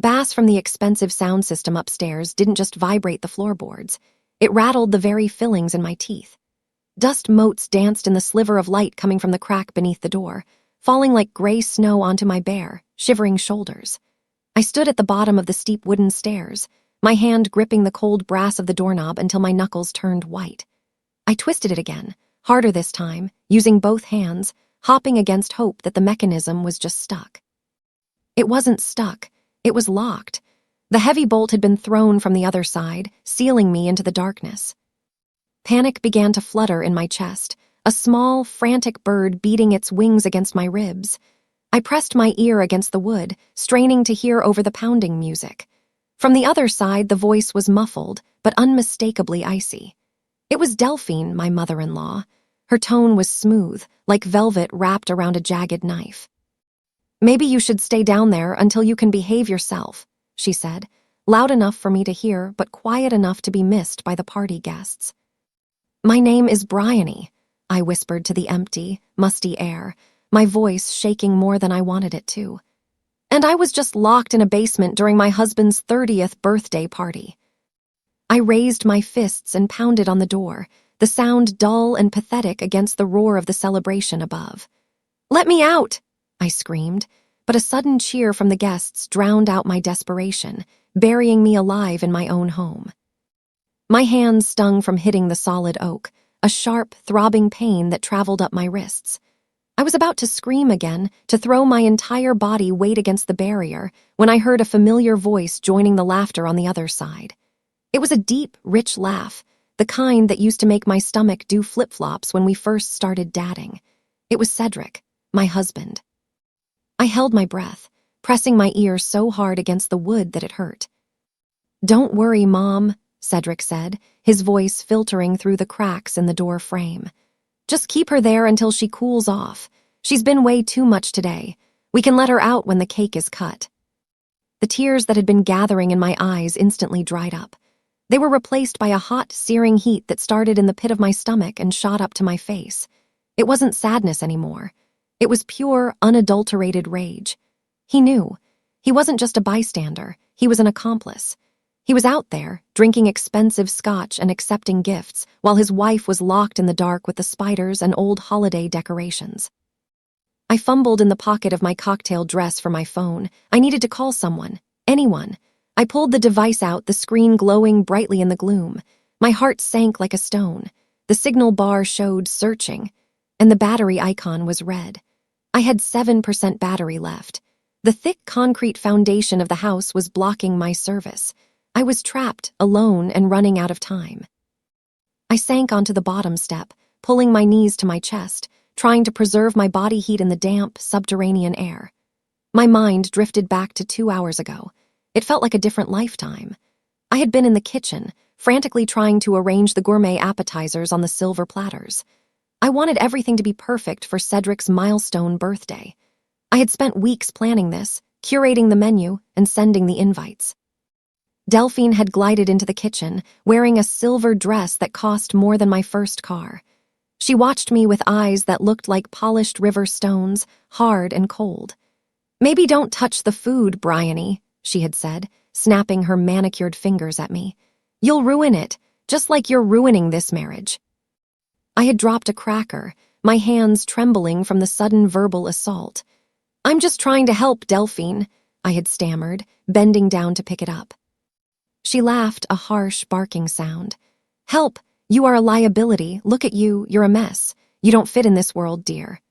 bass from the expensive sound system upstairs didn't just vibrate the floorboards. It rattled the very fillings in my teeth. Dust motes danced in the sliver of light coming from the crack beneath the door, falling like gray snow onto my bare, shivering shoulders. I stood at the bottom of the steep wooden stairs, my hand gripping the cold brass of the doorknob until my knuckles turned white. I twisted it again, harder this time, using both hands, hopping against hope that the mechanism was just stuck. It wasn't stuck, it was locked. The heavy bolt had been thrown from the other side, sealing me into the darkness. Panic began to flutter in my chest, a small, frantic bird beating its wings against my ribs. I pressed my ear against the wood, straining to hear over the pounding music. From the other side, the voice was muffled, but unmistakably icy. It was Delphine, my mother-in-law. Her tone was smooth, like velvet wrapped around a jagged knife. "Maybe you should stay down there until you can behave yourself," she said, loud enough for me to hear, but quiet enough to be missed by the party guests. "My name is Bryony," I whispered to the empty, musty air, my voice shaking more than I wanted it to. "And I was just locked in a basement during my husband's 30th birthday party." I raised my fists and pounded on the door, the sound dull and pathetic against the roar of the celebration above. "Let me out!" I screamed, but a sudden cheer from the guests drowned out my desperation, burying me alive in my own home. My hands stung from hitting the solid oak, a sharp, throbbing pain that traveled up my wrists. I was about to scream again, to throw my entire body weight against the barrier, when I heard a familiar voice joining the laughter on the other side. It was a deep, rich laugh, the kind that used to make my stomach do flip-flops when we first started dating. It was Cedric, my husband. I held my breath, pressing my ear so hard against the wood that it hurt. "Don't worry, Mom," Cedric said, his voice filtering through the cracks in the door frame. "Just keep her there until she cools off. She's been way too much today. We can let her out when the cake is cut." The tears that had been gathering in my eyes instantly dried up. They were replaced by a hot, searing heat that started in the pit of my stomach and shot up to my face. It wasn't sadness anymore. It was pure, unadulterated rage. He knew. He wasn't just a bystander. He was an accomplice. He was out there, drinking expensive scotch and accepting gifts, while his wife was locked in the dark with the spiders and old holiday decorations. I fumbled in the pocket of my cocktail dress for my phone. I needed to call someone. Anyone. I pulled the device out, the screen glowing brightly in the gloom. My heart sank like a stone. The signal bar showed searching, and the battery icon was red. I had 7% battery left. The thick concrete foundation of the house was blocking my service. I was trapped, alone, and running out of time. I sank onto the bottom step, pulling my knees to my chest, trying to preserve my body heat in the damp, subterranean air. My mind drifted back to 2 hours ago. It felt like a different lifetime. I had been in the kitchen, frantically trying to arrange the gourmet appetizers on the silver platters. I wanted everything to be perfect for Cedric's milestone birthday. I had spent weeks planning this, curating the menu, and sending the invites. Delphine had glided into the kitchen, wearing a silver dress that cost more than my first car. She watched me with eyes that looked like polished river stones, hard and cold. "Maybe don't touch the food, Bryony," she had said, snapping her manicured fingers at me. "You'll ruin it, just like you're ruining this marriage." I had dropped a cracker, my hands trembling from the sudden verbal assault. "I'm just trying to help, Delphine," I had stammered, bending down to pick it up. She laughed, a harsh, barking sound. "Help! You are a liability. Look at you, you're a mess. You don't fit in this world, dear."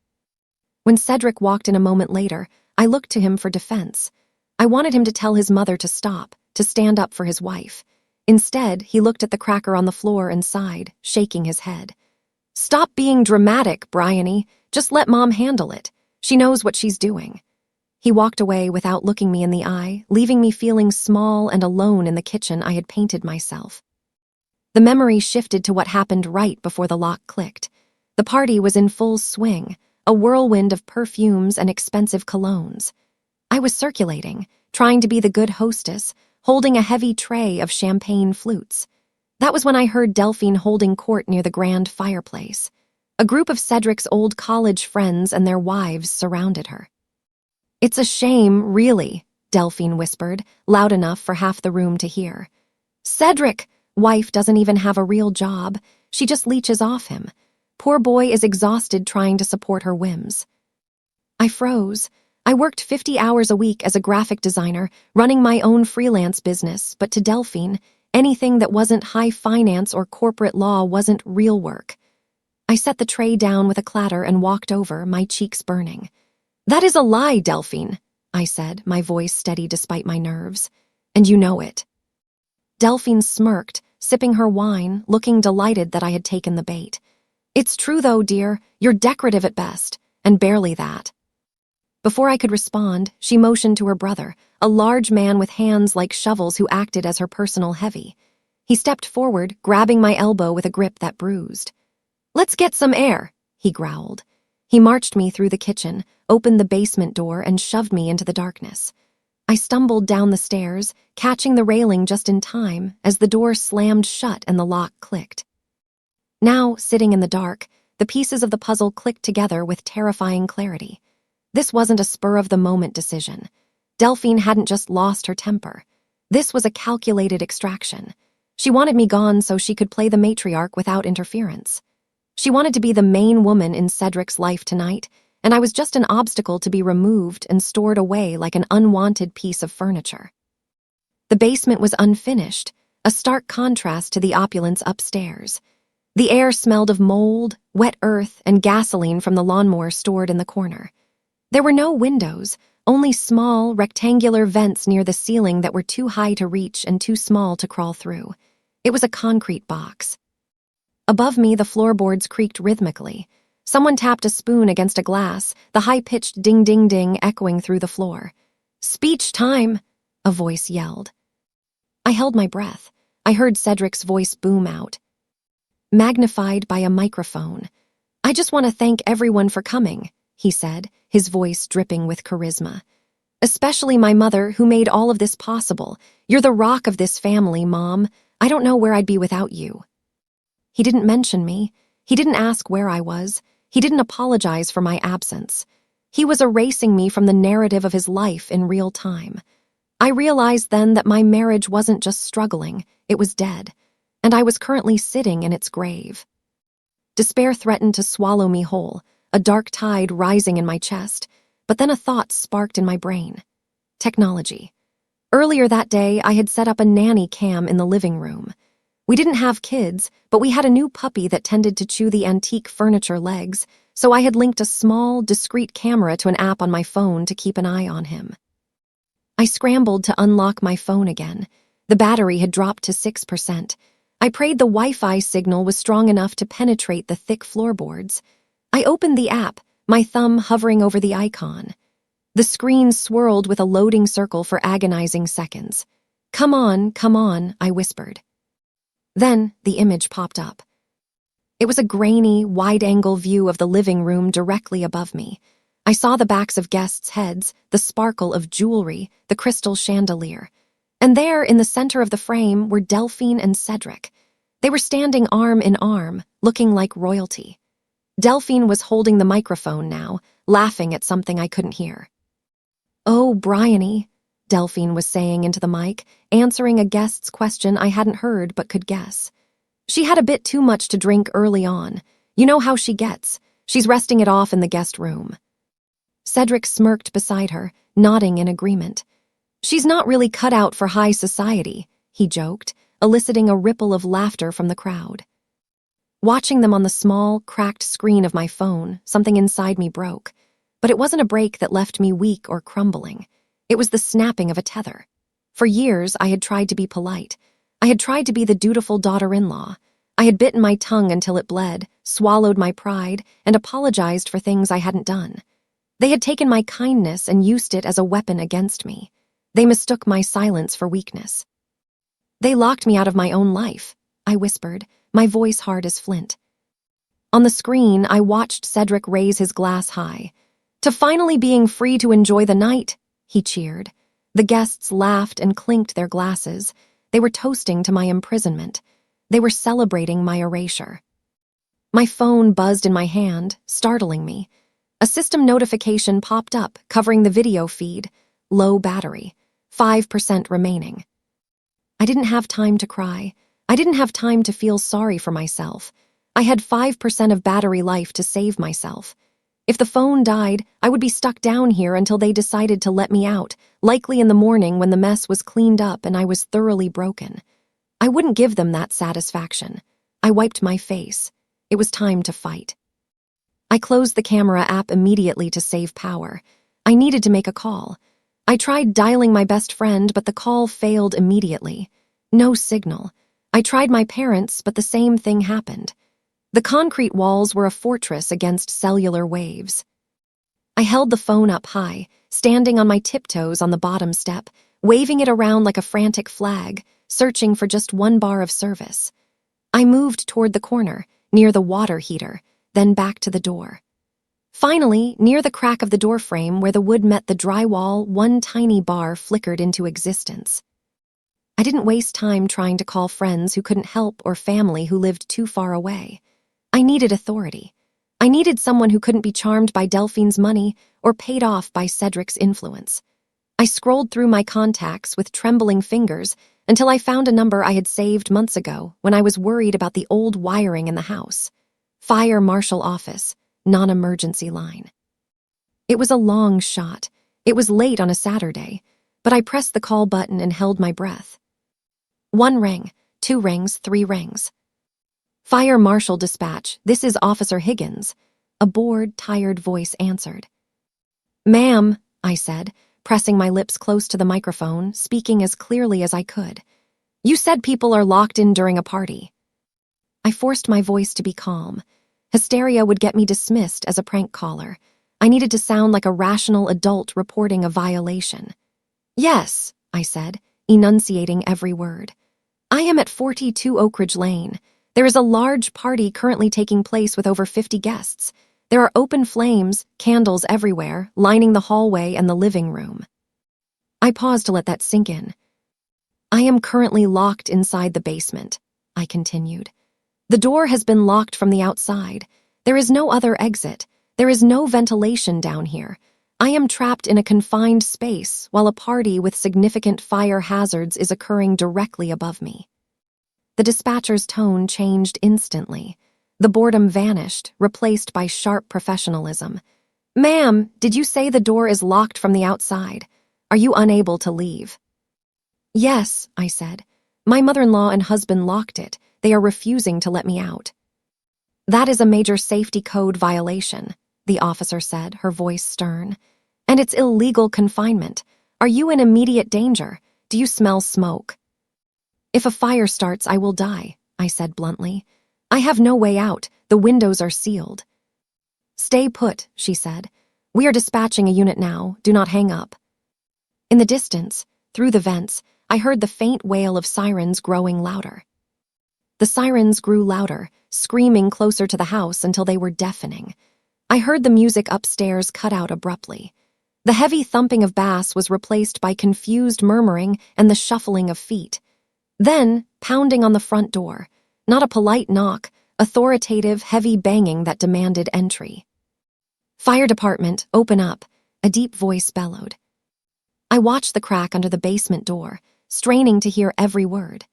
When Cedric walked in a moment later, I looked to him for defense. I wanted him to tell his mother to stop, to stand up for his wife. Instead, he looked at the cracker on the floor and sighed, shaking his head. "Stop being dramatic, Bryony. Just let Mom handle it. She knows what she's doing." He walked away without looking me in the eye, leaving me feeling small and alone in the kitchen I had painted myself. The memory shifted to what happened right before the lock clicked. The party was in full swing, a whirlwind of perfumes and expensive colognes. I was circulating, trying to be the good hostess, holding a heavy tray of champagne flutes. That was when I heard Delphine holding court near the grand fireplace. A group of Cedric's old college friends and their wives surrounded her. "It's a shame, really," Delphine whispered, loud enough for half the room to hear. Cedric! Wife doesn't even have a real job. She just leeches off him. Poor boy is exhausted trying to support her whims. I froze. I worked 50 hours a week as a graphic designer, running my own freelance business, but to Delphine, anything that wasn't high finance or corporate law wasn't real work. I set the tray down with a clatter and walked over, my cheeks burning. That is a lie, Delphine, I said, my voice steady despite my nerves. And you know it. Delphine smirked, sipping her wine, looking delighted that I had taken the bait. It's true though, dear, you're decorative at best, and barely that. Before I could respond, she motioned to her brother, a large man with hands like shovels who acted as her personal heavy. He stepped forward, grabbing my elbow with a grip that bruised. Let's get some air, he growled. He marched me through the kitchen, opened the basement door, and shoved me into the darkness. I stumbled down the stairs, catching the railing just in time as the door slammed shut and the lock clicked. Now, sitting in the dark, the pieces of the puzzle clicked together with terrifying clarity. This wasn't a spur-of-the-moment decision. Delphine hadn't just lost her temper. This was a calculated extraction. She wanted me gone so she could play the matriarch without interference. She wanted to be the main woman in Cedric's life tonight, and I was just an obstacle to be removed and stored away like an unwanted piece of furniture. The basement was unfinished, a stark contrast to the opulence upstairs. The air smelled of mold, wet earth, and gasoline from the lawnmower stored in the corner. There were no windows, only small, rectangular vents near the ceiling that were too high to reach and too small to crawl through. It was a concrete box. Above me, the floorboards creaked rhythmically. Someone tapped a spoon against a glass, the high-pitched ding-ding-ding echoing through the floor. "Speech time!" a voice yelled. I held my breath. I heard Cedric's voice boom out, magnified by a microphone. "I just want to thank everyone for coming," he said, his voice dripping with charisma. "Especially my mother, who made all of this possible. You're the rock of this family, Mom. I don't know where I'd be without you." He didn't mention me. He didn't ask where I was. He didn't apologize for my absence. He was erasing me from the narrative of his life in real time. I realized then that my marriage wasn't just struggling, it was dead, and I was currently sitting in its grave. Despair threatened to swallow me whole, a dark tide rising in my chest, but then a thought sparked in my brain. Technology. Earlier that day, I had set up a nanny cam in the living room. We didn't have kids, but we had a new puppy that tended to chew the antique furniture legs, so I had linked a small, discreet camera to an app on my phone to keep an eye on him. I scrambled to unlock my phone again. The battery had dropped to 6%. I prayed the Wi-Fi signal was strong enough to penetrate the thick floorboards. I opened the app, my thumb hovering over the icon. The screen swirled with a loading circle for agonizing seconds. Come on, I whispered. Then the image popped up. It was a grainy, wide-angle view of the living room directly above me. I saw the backs of guests' heads, the sparkle of jewelry, the crystal chandelier. And there, in the center of the frame, were Delphine and Cedric. They were standing arm in arm, looking like royalty. Delphine was holding the microphone now, laughing at something I couldn't hear. "Oh, Bryony," Delphine was saying into the mic, answering a guest's question I hadn't heard but could guess. "She had a bit too much to drink early on. You know how she gets. She's resting it off in the guest room." Cedric smirked beside her, nodding in agreement. "She's not really cut out for high society," he joked, eliciting a ripple of laughter from the crowd. Watching them on the small, cracked screen of my phone, something inside me broke. But it wasn't a break that left me weak or crumbling. It was the snapping of a tether. For years, I had tried to be polite. I had tried to be the dutiful daughter-in-law. I had bitten my tongue until it bled, swallowed my pride, and apologized for things I hadn't done. They had taken my kindness and used it as a weapon against me. They mistook my silence for weakness. "They locked me out of my own life," I whispered, my voice hard as flint. On the screen, I watched Cedric raise his glass high. "To finally being free to enjoy the night," he cheered. The guests laughed and clinked their glasses. They were toasting to my imprisonment. They were celebrating my erasure. My phone buzzed in my hand, startling me. A system notification popped up, covering the video feed. Low battery. 5% remaining. I didn't have time to cry. I didn't have time to feel sorry for myself. I had 5% of battery life to save myself. If the phone died, I would be stuck down here until they decided to let me out, likely in the morning when the mess was cleaned up and I was thoroughly broken. I wouldn't give them that satisfaction. I wiped my face. It was time to fight. I closed the camera app immediately to save power. I needed to make a call. I tried dialing my best friend, but the call failed immediately. No signal. I tried my parents, but the same thing happened. The concrete walls were a fortress against cellular waves. I held the phone up high, standing on my tiptoes on the bottom step, waving it around like a frantic flag, searching for just one bar of service. I moved toward the corner, near the water heater, then back to the door. Finally, near the crack of the door frame where the wood met the drywall, one tiny bar flickered into existence. I didn't waste time trying to call friends who couldn't help or family who lived too far away. I needed authority. I needed someone who couldn't be charmed by Delphine's money or paid off by Cedric's influence. I scrolled through my contacts with trembling fingers until I found a number I had saved months ago when I was worried about the old wiring in the house. Fire Marshal office, non-emergency line. It was a long shot. It was late on a Saturday, but I pressed the call button and held my breath. 1 ring, 2 rings, 3 rings. Fire Marshal dispatch, this is Officer Higgins. A bored, tired voice answered. Ma'am, I said, pressing my lips close to the microphone, speaking as clearly as I could. You said people are locked in during a party. I forced my voice to be calm. Hysteria would get me dismissed as a prank caller. I needed to sound like a rational adult reporting a violation. Yes, I said, enunciating every word. I am at 42 Oak Ridge Lane. There is a large party currently taking place with over 50 guests. There are open flames, candles everywhere, lining the hallway and the living room. I paused to let that sink in. I am currently locked inside the basement, I continued. The door has been locked from the outside. There is no other exit. There is no ventilation down here. I am trapped in a confined space while a party with significant fire hazards is occurring directly above me. The dispatcher's tone changed instantly. The boredom vanished, replaced by sharp professionalism. Ma'am, did you say the door is locked from the outside? Are you unable to leave? Yes, I said. My mother-in-law and husband locked it. They are refusing to let me out. That is a major safety code violation, the officer said, her voice stern. And it's illegal confinement. Are you in immediate danger? Do you smell smoke? If a fire starts, I will die, I said bluntly. I have no way out. The windows are sealed. Stay put, she said. We are dispatching a unit now. Do not hang up. In the distance, through the vents, I heard the faint wail of sirens growing louder. The sirens grew louder, screaming closer to the house until they were deafening. I heard the music upstairs cut out abruptly. The heavy thumping of bass was replaced by confused murmuring and the shuffling of feet. Then, pounding on the front door, not a polite knock, authoritative, heavy banging that demanded entry. Fire department, open up, a deep voice bellowed. I watched the crack under the basement door, straining to hear every word.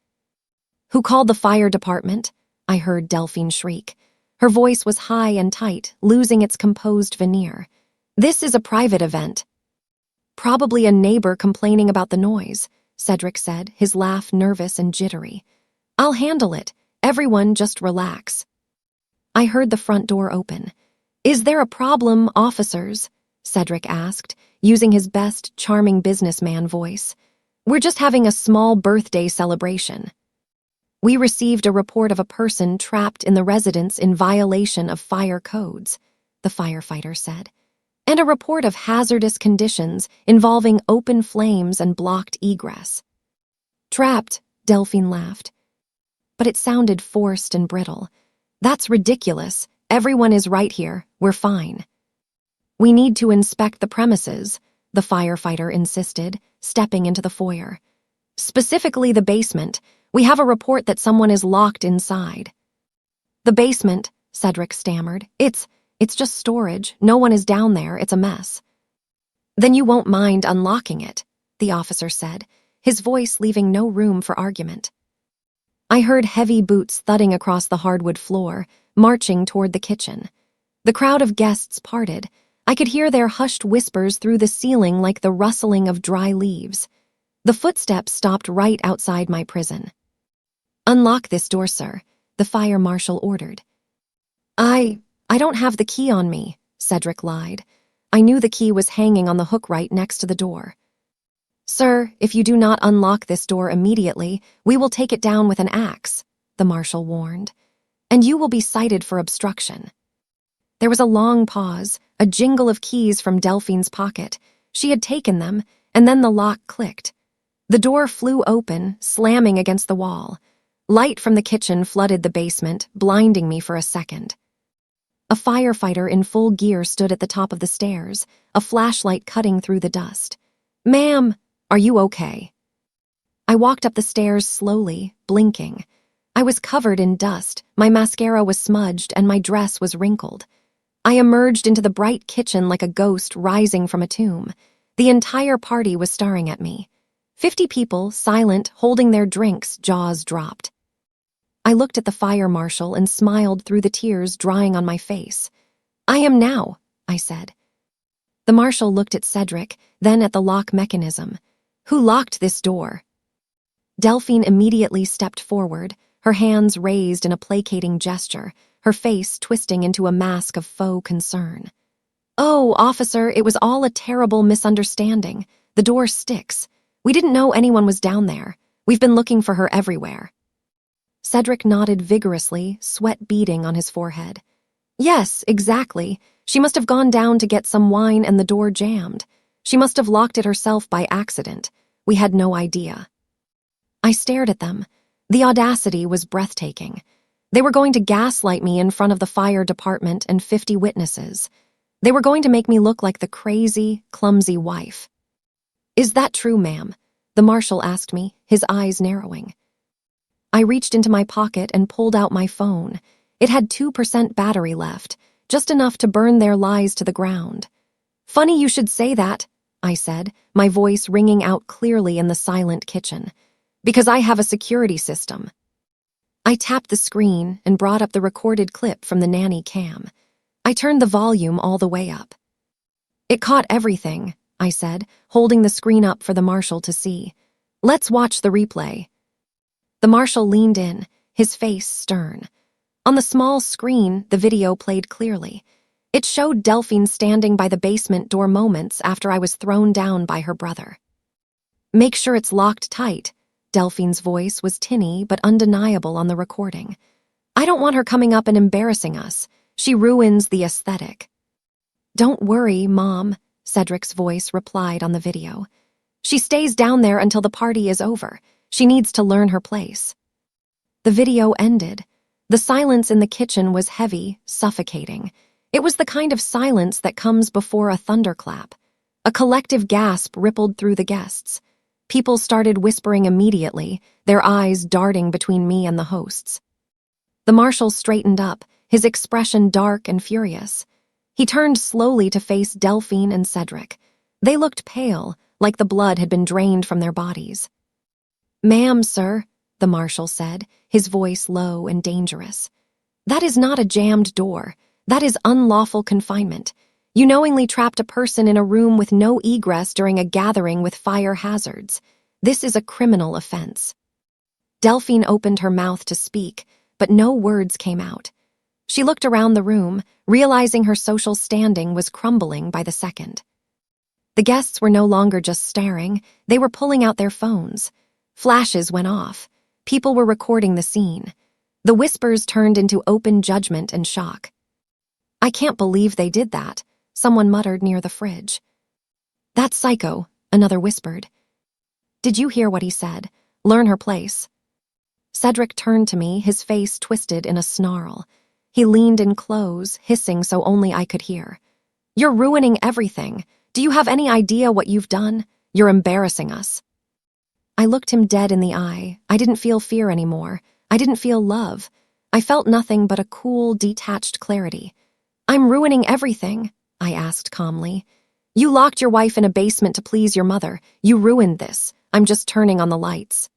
Who called the fire department? I heard Delphine shriek. Her voice was high and tight, losing its composed veneer. This is a private event. Probably a neighbor complaining about the noise, Cedric said, his laugh nervous and jittery. I'll handle it. Everyone just relax. I heard the front door open. Is there a problem, officers? Cedric asked, using his best charming businessman voice. We're just having a small birthday celebration. We received a report of a person trapped in the residence in violation of fire codes, the firefighter said, and a report of hazardous conditions involving open flames and blocked egress. Trapped, Delphine laughed. But it sounded forced and brittle. That's ridiculous. Everyone is right here. We're fine. We need to inspect the premises, the firefighter insisted, stepping into the foyer. Specifically the basement. We have a report that someone is locked inside. The basement, Cedric stammered. It's just storage. No one is down there. It's a mess. Then you won't mind unlocking it, the officer said, his voice leaving no room for argument. I heard heavy boots thudding across the hardwood floor, marching toward the kitchen. The crowd of guests parted. I could hear their hushed whispers through the ceiling like the rustling of dry leaves. The footsteps stopped right outside my prison. "Unlock this door, sir," the fire marshal ordered. I don't have the key on me," Cedric lied. I knew the key was hanging on the hook right next to the door. "Sir, if you do not unlock this door immediately, we will take it down with an axe," the marshal warned. "And you will be cited for obstruction." There was a long pause, a jingle of keys from Delphine's pocket. She had taken them, and then the lock clicked. The door flew open, slamming against the wall. Light from the kitchen flooded the basement, blinding me for a second. A firefighter in full gear stood at the top of the stairs, a flashlight cutting through the dust. "Ma'am, are you okay?" I walked up the stairs slowly, blinking. I was covered in dust, my mascara was smudged, and my dress was wrinkled. I emerged into the bright kitchen like a ghost rising from a tomb. The entire party was staring at me. 50 people, silent, holding their drinks, jaws dropped. I looked at the fire marshal and smiled through the tears drying on my face. "I am now," I said. The marshal looked at Cedric, then at the lock mechanism. "Who locked this door?" Delphine immediately stepped forward, her hands raised in a placating gesture, her face twisting into a mask of faux concern. "Oh, officer, it was all a terrible misunderstanding. The door sticks. We didn't know anyone was down there. We've been looking for her everywhere." Cedric nodded vigorously, sweat beading on his forehead. "Yes, exactly. She must have gone down to get some wine and the door jammed. She must have locked it herself by accident. We had no idea." I stared at them. The audacity was breathtaking. They were going to gaslight me in front of the fire department and 50 witnesses. They were going to make me look like the crazy, clumsy wife. "Is that true, ma'am?" the marshal asked me, his eyes narrowing. I reached into my pocket and pulled out my phone. It had 2% battery left, just enough to burn their lies to the ground. "Funny you should say that," I said, my voice ringing out clearly in the silent kitchen. "Because I have a security system." I tapped the screen and brought up the recorded clip from the nanny cam. I turned the volume all the way up. "It caught everything," I said, holding the screen up for the marshal to see. "Let's watch the replay." The marshal leaned in, his face stern. On the small screen, the video played clearly. It showed Delphine standing by the basement door moments after I was thrown down by her brother. "Make sure it's locked tight." Delphine's voice was tinny but undeniable on the recording. "I don't want her coming up and embarrassing us. She ruins the aesthetic." "Don't worry, Mom," Cedric's voice replied on the video. "She stays down there until the party is over. She needs to learn her place." The video ended. The silence in the kitchen was heavy, suffocating. It was the kind of silence that comes before a thunderclap. A collective gasp rippled through the guests. People started whispering immediately, their eyes darting between me and the hosts. The marshal straightened up, his expression dark and furious. He turned slowly to face Delphine and Cedric. They looked pale, like the blood had been drained from their bodies. "Ma'am, sir," the marshal said, his voice low and dangerous. "That is not a jammed door. That is unlawful confinement. You knowingly trapped a person in a room with no egress during a gathering with fire hazards. This is a criminal offense." Delphine opened her mouth to speak, but no words came out. She looked around the room, realizing her social standing was crumbling by the second. The guests were no longer just staring, they were pulling out their phones. Flashes went off. People were recording the scene. The whispers turned into open judgment and shock. "I can't believe they did that," someone muttered near the fridge. "That psycho," another whispered. "Did you hear what he said? Learn her place." Cedric turned to me, his face twisted in a snarl. He leaned in close, hissing so only I could hear. "You're ruining everything. Do you have any idea what you've done? You're embarrassing us." I looked him dead in the eye. I didn't feel fear anymore. I didn't feel love. I felt nothing but a cool, detached clarity. "I'm ruining everything," I asked calmly. You locked your wife in a basement to please your mother. You ruined this. I'm just turning on the lights."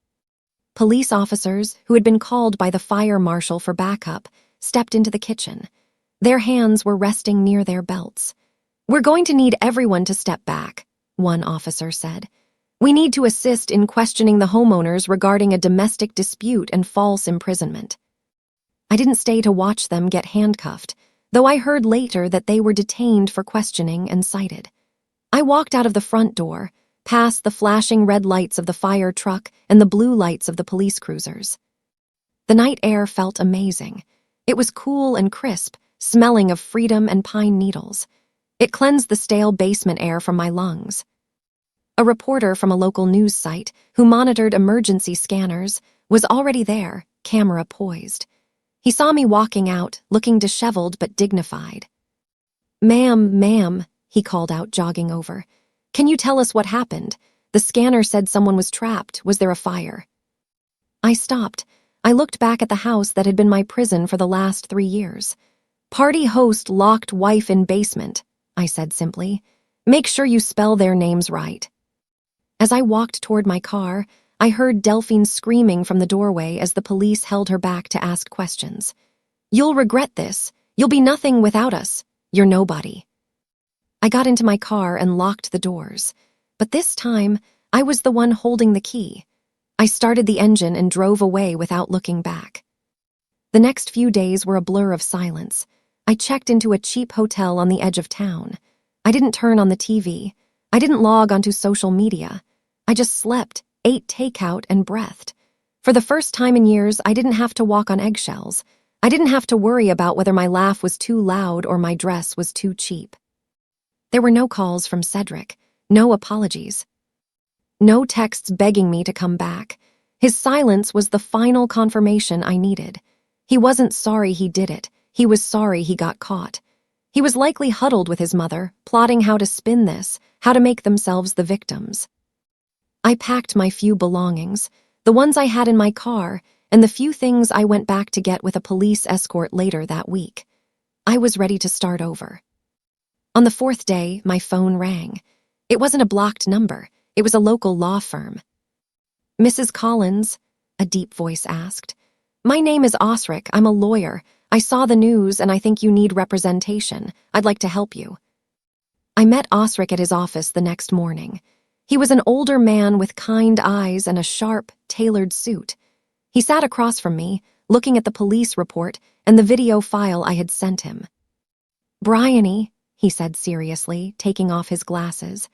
Police officers, who had been called by the fire marshal for backup, stepped into the kitchen. Their hands were resting near their belts. "We're going to need everyone to step back," one officer said. "We need to assist in questioning the homeowners regarding a domestic dispute and false imprisonment." I didn't stay to watch them get handcuffed, though I heard later that they were detained for questioning and cited. I walked out of the front door, past the flashing red lights of the fire truck and the blue lights of the police cruisers. The night air felt amazing. It was cool and crisp, smelling of freedom and pine needles. It cleansed the stale basement air from my lungs. A reporter from a local news site, who monitored emergency scanners, was already there, camera poised. He saw me walking out, looking disheveled but dignified. Ma'am, he called out, jogging over. "Can you tell us what happened? The scanner said someone was trapped. Was there a fire?" I stopped. I looked back at the house that had been my prison for the last 3 years. "Party host locked wife in basement," I said simply. "Make sure you spell their names right." As I walked toward my car, I heard Delphine screaming from the doorway as the police held her back to ask questions. "You'll regret this. You'll be nothing without us. You're nobody." I got into my car and locked the doors, but this time I was the one holding the key. I started the engine and drove away without looking back. The next few days were a blur of silence. I checked into a cheap hotel on the edge of town. I didn't turn on the TV. I didn't log onto social media. I just slept, ate takeout, and breathed. For the first time in years, I didn't have to walk on eggshells. I didn't have to worry about whether my laugh was too loud or my dress was too cheap. There were no calls from Cedric, no apologies, no texts begging me to come back. His silence was the final confirmation I needed. He wasn't sorry he did it. He was sorry he got caught. He was likely huddled with his mother, plotting how to spin this, how to make themselves the victims. I packed my few belongings, the ones I had in my car, and the few things I went back to get with a police escort later that week. I was ready to start over. On the 4th day, my phone rang. It wasn't a blocked number. It was a local law firm. "Mrs. Collins?" a deep voice asked. "My name is Osric. I'm a lawyer. I saw the news and I think you need representation. I'd like to help you." I met Osric at his office the next morning. He was an older man with kind eyes and a sharp, tailored suit. He sat across from me, looking at the police report and the video file I had sent him. "Bryony," he said seriously, taking off his glasses,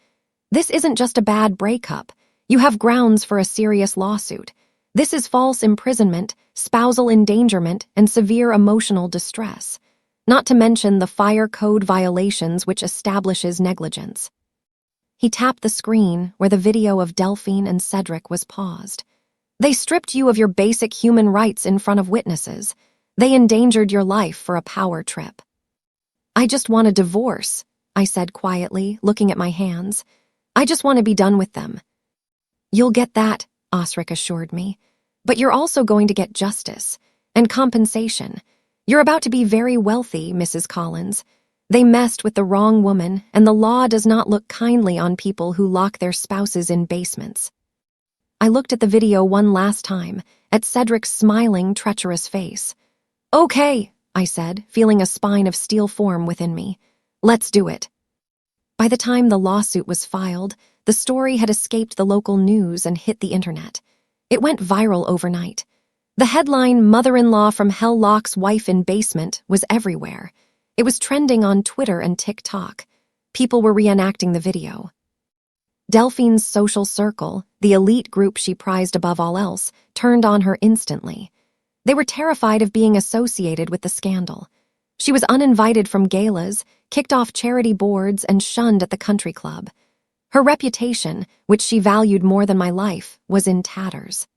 "this isn't just a bad breakup. You have grounds for a serious lawsuit. This is false imprisonment, spousal endangerment, and severe emotional distress, not to mention the fire code violations which establishes negligence." He tapped the screen where the video of Delphine and Cedric was paused. "They stripped you of your basic human rights in front of witnesses. They endangered your life for a power trip." "I just want a divorce," I said quietly, looking at my hands. "I just want to be done with them." "You'll get that," Osric assured me. "But you're also going to get justice and compensation. You're about to be very wealthy, Mrs. Collins. They messed with the wrong woman, and the law does not look kindly on people who lock their spouses in basements." I looked at the video one last time, at Cedric's smiling, treacherous face. "Okay," I said, feeling a spine of steel form within me. "Let's do it." By the time the lawsuit was filed, the story had escaped the local news and hit the internet. It went viral overnight. The headline, "Mother-in-law from Hell locks wife in basement," was everywhere. It was trending on Twitter and TikTok. People were reenacting the video. Delphine's social circle, the elite group she prized above all else, turned on her instantly. They were terrified of being associated with the scandal. She was uninvited from galas, kicked off charity boards, and shunned at the country club. Her reputation, which she valued more than my life, was in tatters.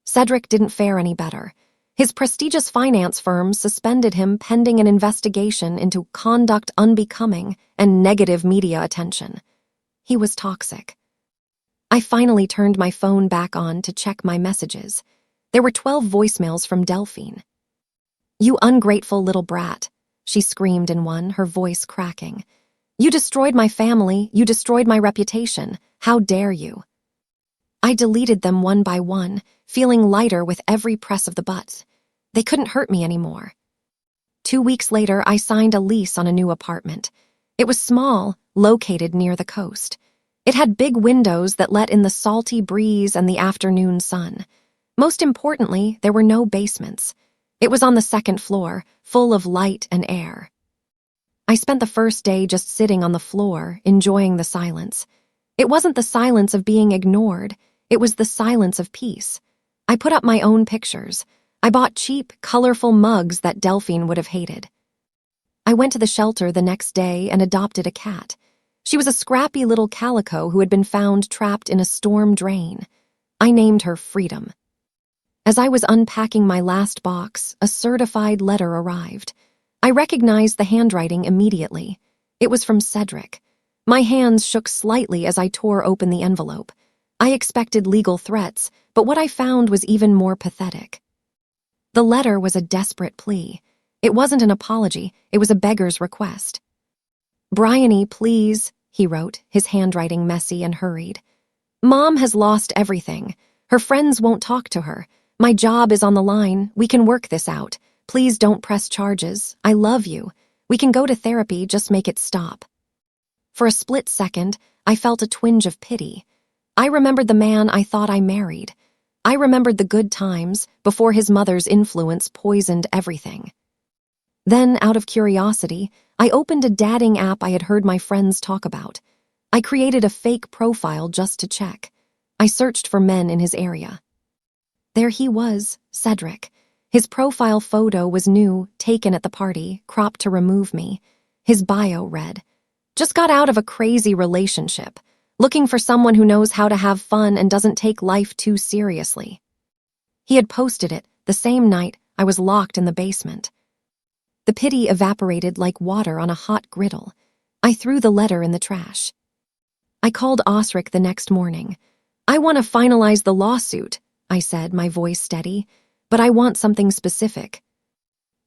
Cedric didn't fare any better. His prestigious finance firm suspended him pending an investigation into conduct unbecoming and negative media attention. He was toxic. I finally turned my phone back on to check my messages. There were 12 voicemails from Delphine. "You ungrateful little brat," she screamed in one, her voice cracking. You destroyed my family, you destroyed my reputation. How dare you? I deleted them one by one, feeling lighter with every press of the button. They couldn't hurt me anymore. 2 weeks later, I signed a lease on a new apartment. It was small, located near the coast. It had big windows that let in the salty breeze and the afternoon sun. Most importantly, there were no basements. It was on the second floor, full of light and air. I spent the first day just sitting on the floor, enjoying the silence. It wasn't the silence of being ignored, it was the silence of peace. I put up my own pictures. I bought cheap, colorful mugs that Delphine would have hated. I went to the shelter the next day and adopted a cat. She was a scrappy little calico who had been found trapped in a storm drain. I named her Freedom. As I was unpacking my last box, a certified letter arrived. I recognized the handwriting immediately. It was from Cedric. My hands shook slightly as I tore open the envelope. I expected legal threats, but what I found was even more pathetic. The letter was a desperate plea. It wasn't an apology, it was a beggar's request. "Bryony, please," he wrote, his handwriting messy and hurried. "Mom has lost everything. Her friends won't talk to her. My job is on the line. We can work this out. Please don't press charges. I love you. We can go to therapy, just make it stop." For a split second, I felt a twinge of pity. I remembered the man I thought I married. I remembered the good times before his mother's influence poisoned everything. Then, out of curiosity, I opened a dating app I had heard my friends talk about. I created a fake profile just to check. I searched for men in his area. There he was, Cedric. His profile photo was new, taken at the party, cropped to remove me. His bio read, "Just got out of a crazy relationship. Looking for someone who knows how to have fun and doesn't take life too seriously." He had posted it the same night I was locked in the basement. The pity evaporated like water on a hot griddle. I threw the letter in the trash. I called Osric the next morning. "I want to finalize the lawsuit," I said, my voice steady, "but I want something specific."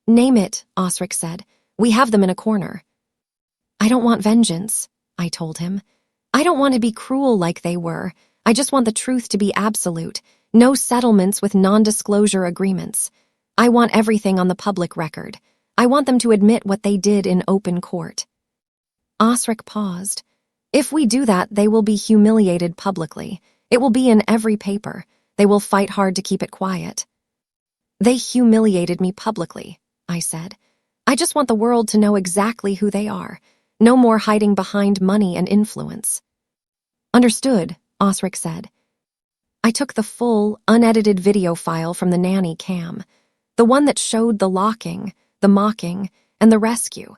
"Name it," Osric said. "We have them in a corner." "I don't want vengeance," I told him. "I don't want to be cruel like they were. I just want the truth to be absolute. No settlements with non-disclosure agreements. I want everything on the public record. I want them to admit what they did in open court." Osric paused. "If we do that, they will be humiliated publicly. It will be in every paper. They will fight hard to keep it quiet." "They humiliated me publicly," I said. "I just want the world to know exactly who they are. No more hiding behind money and influence." "Understood," Osric said. I took the full, unedited video file from the nanny cam, the one that showed the locking, the mocking, and the rescue,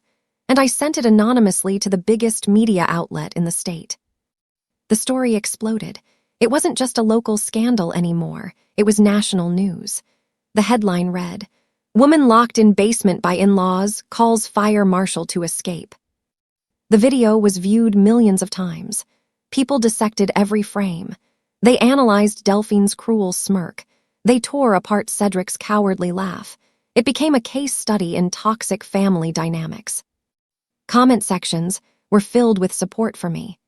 and I sent it anonymously to the biggest media outlet in the state. The story exploded. It wasn't just a local scandal anymore, it was national news. The headline read, "Woman locked in basement by in-laws, calls fire marshal to escape." The video was viewed millions of times. People dissected every frame. They analyzed Delphine's cruel smirk. They tore apart Cedric's cowardly laugh. It became a case study in toxic family dynamics. Comment sections were filled with support for me.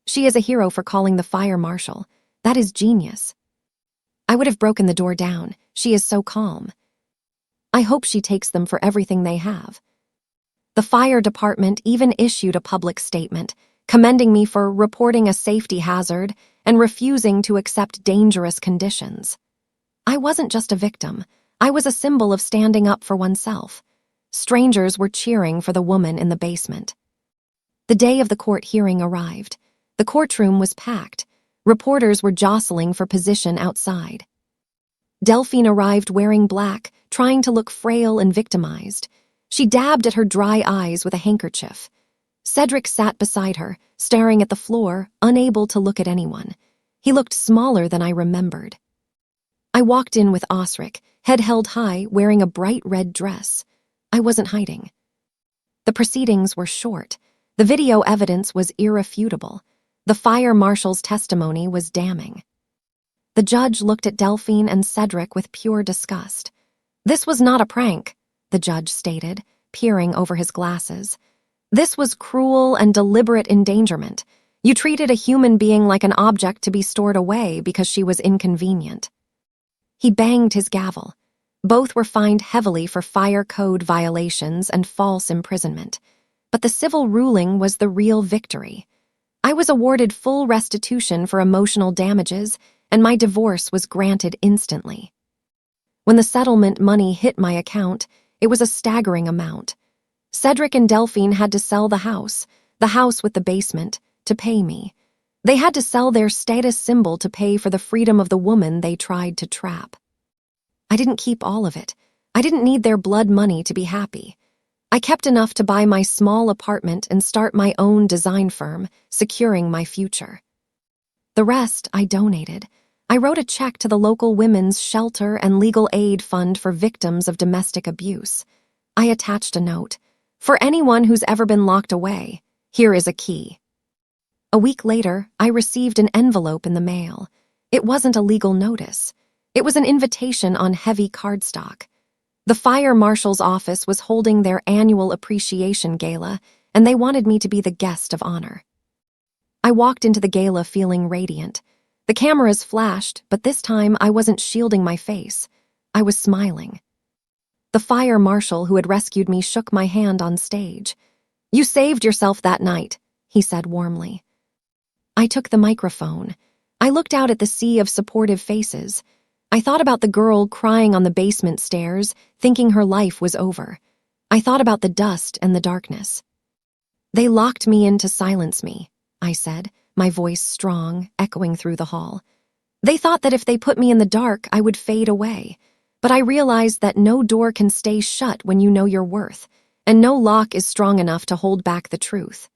"She is a hero for calling the fire marshal. That is genius. I would have broken the door down. She is so calm. I hope she takes them for everything they have." The fire department even issued a public statement, commending me for reporting a safety hazard and refusing to accept dangerous conditions. I wasn't just a victim. I was a symbol of standing up for oneself. Strangers were cheering for the woman in the basement. The day of the court hearing arrived. The courtroom was packed. Reporters were jostling for position outside. Delphine arrived wearing black, trying to look frail and victimized. She dabbed at her dry eyes with a handkerchief. Cedric sat beside her, staring at the floor, unable to look at anyone. He looked smaller than I remembered. I walked in with Osric, head held high, wearing a bright red dress. I wasn't hiding. The proceedings were short. The video evidence was irrefutable. The fire marshal's testimony was damning. The judge looked at Delphine and Cedric with pure disgust. "This was not a prank," the judge stated, peering over his glasses. This was cruel and deliberate endangerment. You treated a human being like an object to be stored away because she was inconvenient. He banged his gavel. Both were fined heavily for fire code violations and false imprisonment. But the civil ruling was the real victory. I was awarded full restitution for emotional damages, and my divorce was granted instantly. When the settlement money hit my account, it was a staggering amount. Cedric and Delphine had to sell the house with the basement, to pay me. They had to sell their status symbol to pay for the freedom of the woman they tried to trap. I didn't keep all of it. I didn't need their blood money to be happy. I kept enough to buy my small apartment and start my own design firm, securing my future. The rest I donated. I wrote a check to the local women's shelter and legal aid fund for victims of domestic abuse. I attached a note. For anyone who's ever been locked away, here is a key. A week later, I received an envelope in the mail. It wasn't a legal notice. It was an invitation on heavy cardstock. The fire marshal's office was holding their annual appreciation gala, and they wanted me to be the guest of honor. I walked into the gala feeling radiant. The cameras flashed, but this time I wasn't shielding my face. I was smiling. The fire marshal who had rescued me shook my hand on stage. "You saved yourself that night," he said warmly. I took the microphone. I looked out at the sea of supportive faces. I thought about the girl crying on the basement stairs, thinking her life was over. I thought about the dust and the darkness. "They locked me in to silence me," I said, my voice strong, echoing through the hall. "They thought that if they put me in the dark, I would fade away. But I realized that no door can stay shut when you know your worth, and no lock is strong enough to hold back the truth."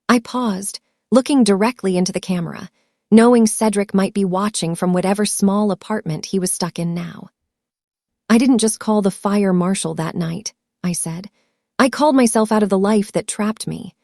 I paused, looking directly into the camera, knowing Cedric might be watching from whatever small apartment he was stuck in now. "I didn't just call the fire marshal that night," I said. "I called myself out of the life that trapped me.